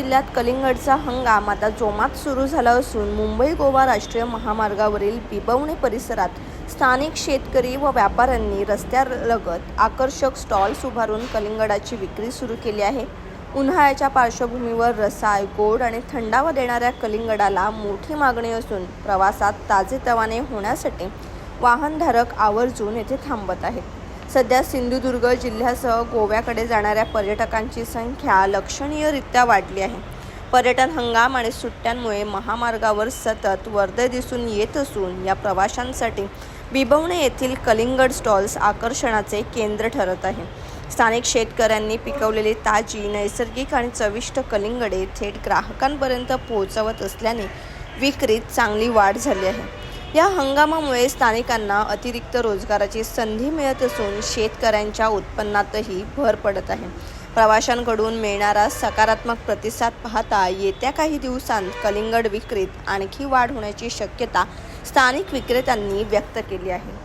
जिल्ह्यात कलिंगडचा हंगाम आता जोमात सुरू झाला असून मुंबई गोवा राष्ट्रीय महामार्गावरील बिबवणे परिसरात स्थानिक शेतकरी व व्यापाऱ्यांनी रस्त्यालगत आकर्षक स्टॉल्स उभारून कलिंगडाची विक्री सुरू केली आहे। उन्हाळ्याच्या पार्श्वभूमीवर रसाळ, गोड आणि थंडावा देणाऱ्या कलिंगडाला मोठी मागणी असून प्रवासात ताजेतवाने होण्यासाठी वाहनधारक आवर्जून येथे थांबत आहेत। सध्या सिंधुदुर्ग जिल्ह्यासह गोव्याकडे जाणाऱ्या पर्यटकांची संख्या लक्षणीयरित्या वाढली आहे। पर्यटन हंगाम आणि सुट्ट्यांमुळे महामार्गावर सतत वर्दळ दिसून येत असून या प्रवाशांसाठी बिबवणे येथील कलिंगड स्टॉल्स आकर्षणाचे केंद्र ठरत आहे। स्थानिक शेतकऱ्यांनी पिकवलेली ताजी, नैसर्गिक आणि चविष्ट कलिंगडे थेट ग्राहकांपर्यंत पोहोचवत असल्याने विक्रीत चांगली वाढ झाली आहे। या हंगामामुळे स्थानिकांना अतिरिक्त रोजगाराची संधी मिळत असून शेतकऱ्यांच्या उत्पन्नातही भर पडत आहे। प्रवाशांकडून मिळणारा सकारात्मक प्रतिसाद पाहता येत्या काही दिवसांत कलिंगड विक्रीत आणखी वाढ होण्याची शक्यता स्थानिक विक्रेत्यांनी व्यक्त केली आहे।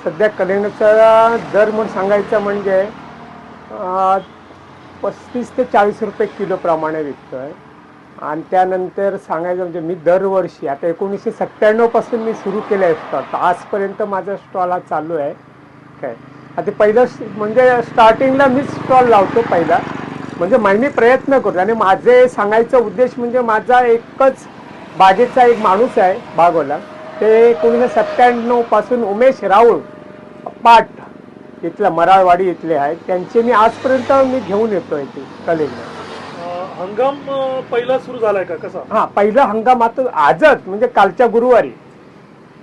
सध्या कलिंगडचा दर म्हणून सांगायचं म्हणजे 35 ते 40 रुपये किलो प्रमाणे विकतो आहे। आणि त्यानंतर सांगायचं म्हणजे मी दरवर्षी आता 1997 पासून मी सुरू केलं आहे स्टॉल, तर आजपर्यंत माझा स्टॉल हा चालू आहे। काय आता पहिलं म्हणजे स्टार्टिंगला मी स्टॉल लावतो पहिला, म्हणजे मी प्रयत्न करतो। आणि माझे सांगायचा उद्देश म्हणजे माझा एकच बागेचा एक माणूस आहे बागोला, ते 1997 पासून उमेश राऊळ पाट इथला मराळवाडी इथले आहेत, त्यांचे मी आजपर्यंत मी घेऊन येतोय ते कलिंगड। हंगाम पहिला सुरू झालाय का कसा? हां, पहिला हंगाम आता आजच म्हणजे कालच्या गुरुवारी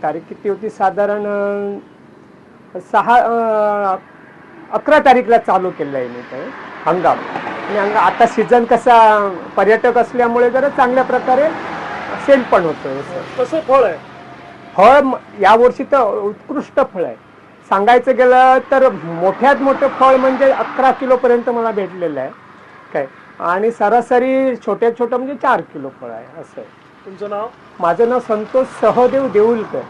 तारीख किती होती, साधारण 11 तारीखला चालू केलं आहे मी ते हंगाम। आणि आता सीझन कसा पर्यटक असल्यामुळे जरा चांगल्या प्रकारे सेल पण होतोय। कसं फळ आहे? फळ यावर्षी तर उत्कृष्ट फळ आहे। सांगायचं गेलं तर मोठ्यात मोठं फळ म्हणजे 11 किलोपर्यंत मला भेटलेलं आहे काय, आणि सरासरी छोट्या म्हणजे 4 किलो फळ आहे असं आहे। तुमचं नाव? माझं नाव संतोष सहदेव देऊलकर।